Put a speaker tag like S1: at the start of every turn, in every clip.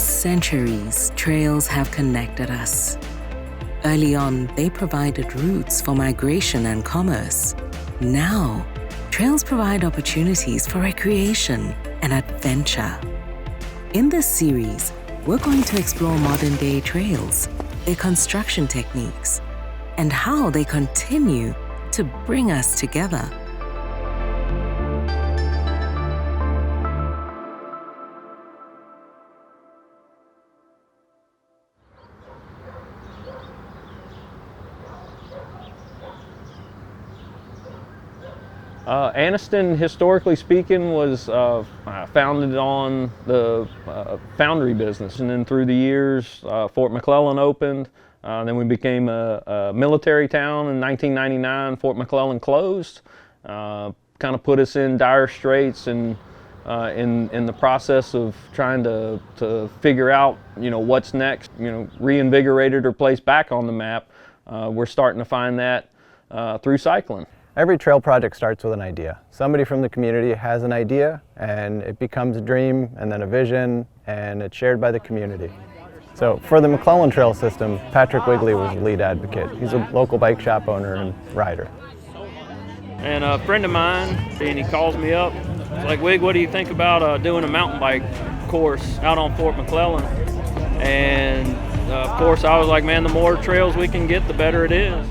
S1: centuries, trails have connected us. Early on, they provided routes for migration and commerce. Now, trails provide opportunities for recreation and adventure. In this series, we're going to explore modern-day trails, their construction techniques, and how they continue to bring us together.
S2: Anniston, historically speaking, was founded on the foundry business, and then through the years, Fort McClellan opened. Then we became a military town in 1999. Fort McClellan closed, kind of put us in dire straits, and in the process of trying to figure out, what's next, reinvigorated or placed back on the map. We're starting to find that through cycling.
S3: Every trail project starts with an idea. Somebody from the community has an idea, and it becomes a dream, and then a vision, and it's shared by the community. So for the McClellan Trail System, Patrick Wigley was the lead advocate. He's a local bike shop owner and rider.
S2: And a friend of mine, and he calls me up, he's like, "Wig, what do you think about doing a mountain bike course out on Fort McClellan?" And of course I was like, man, the more trails we can get, the better it is.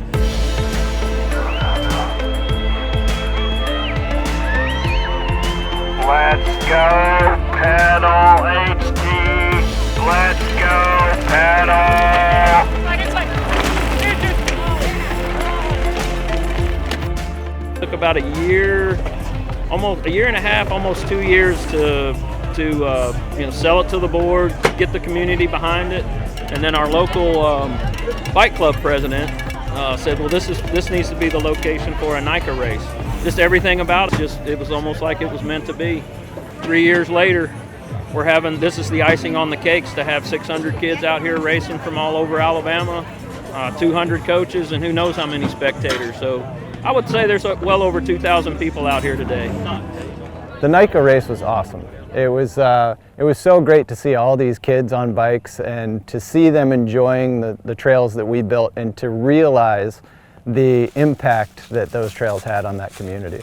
S4: Let's go pedal HD. Let's go pedal.
S2: Took about a year and a half, almost 2 years to sell it to the board, get the community behind it, and then our local bike club president said, well, this needs to be the location for a NICA race. Just everything about it, it was almost like it was meant to be. 3 years later, this is the icing on the cakes, to have 600 kids out here racing from all over Alabama, 200 coaches, and who knows how many spectators. So I would say there's well over 2,000 people out here today.
S3: The NICA race was awesome. It was so great to see all these kids on bikes and to see them enjoying the trails that we built, and to realize the impact that those trails had on that community.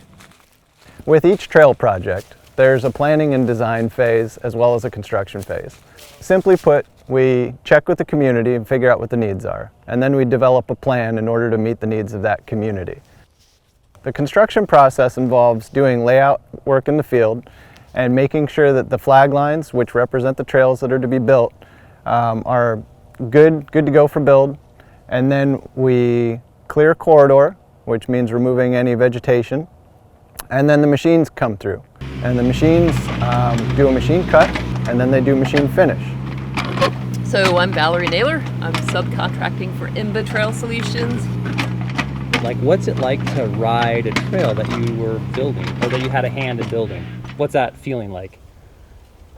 S3: With each trail project, there's a planning and design phase as well as a construction phase. Simply put, we check with the community and figure out what the needs are, and then we develop a plan in order to meet the needs of that community. The construction process involves doing layout work in the field and making sure that the flag lines, which represent the trails that are to be built, are good to go for build, and then we clear a corridor, which means removing any vegetation, and then the machines come through. And the machines do a machine cut, and then they do machine finish.
S5: So I'm Valerie Naylor. I'm subcontracting for IMBA Trail Solutions.
S6: Like, what's it like to ride a trail that you were building, or that you had a hand in building? What's that feeling like?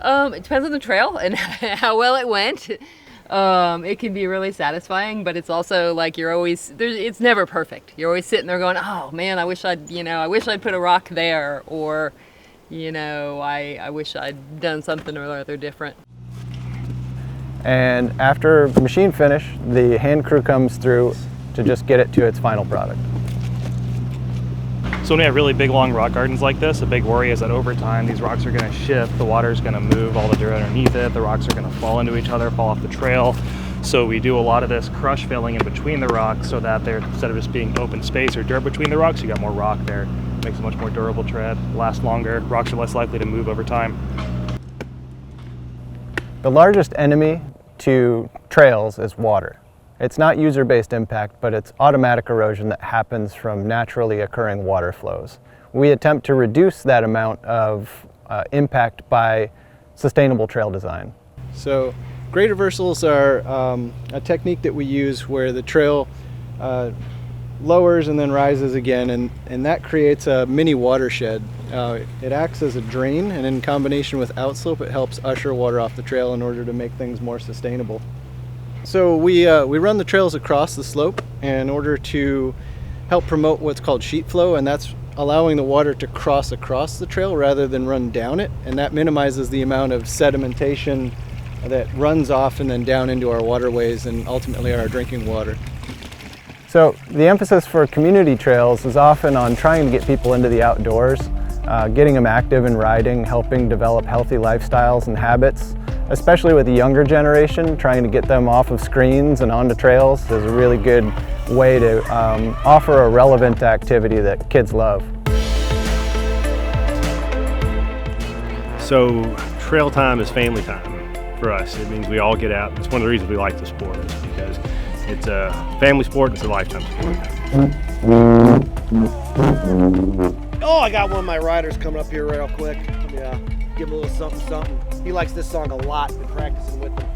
S5: It depends on the trail and how well it went. It can be really satisfying, but it's also like it's never perfect. You're always sitting there going, oh man, I wish I'd put a rock there, or, I wish I'd done something or other different.
S3: And after machine finish, the hand crew comes through to just get it to its final product.
S7: So when we have really big, long rock gardens like this, a big worry is that over time these rocks are going to shift, the water is going to move all the dirt underneath it, the rocks are going to fall into each other, fall off the trail. So we do a lot of this crush filling in between the rocks, so that instead of just being open space or dirt between the rocks, you got more rock there. It makes a much more durable tread, lasts longer, rocks are less likely to move over time.
S3: The largest enemy to trails is water. It's not user-based impact, but it's automatic erosion that happens from naturally occurring water flows. We attempt to reduce that amount of impact by sustainable trail design.
S8: So grade reversals are a technique that we use where the trail lowers and then rises again, and that creates a mini watershed. It acts as a drain, and in combination with outslope, it helps usher water off the trail in order to make things more sustainable. So we run the trails across the slope in order to help promote what's called sheet flow, and that's allowing the water to cross across the trail rather than run down it, and that minimizes the amount of sedimentation that runs off and then down into our waterways and ultimately our drinking water.
S3: So the emphasis for community trails is often on trying to get people into the outdoors, getting them active in riding, helping develop healthy lifestyles and habits, especially with the younger generation. Trying to get them off of screens and onto trails is a really good way to offer a relevant activity that kids love.
S9: So trail time is family time for us. It means we all get out. It's one of the reasons we like the sport, is because it's a family sport and it's a lifetime sport.
S10: Oh, I got one of my riders coming up here real quick. Yeah, give him a little something, something. He likes this song a lot. Been practicing with him.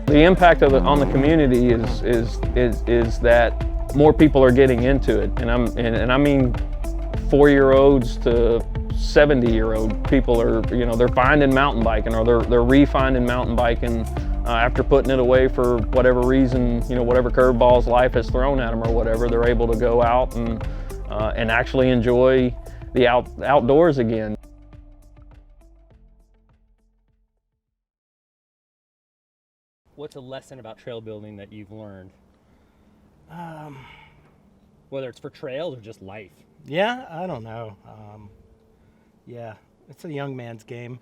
S2: The impact on the community is that more people are getting into it, and I mean 4-year-olds to 70-year-old people are, they're finding mountain biking, or they're re-finding mountain biking after putting it away for whatever reason, whatever curveballs life has thrown at them or whatever. They're able to go out and actually enjoy the outdoors again.
S6: What's a lesson about trail building that you've learned? Whether it's for trails or just life.
S11: Yeah, I don't know. Yeah, it's a young man's game.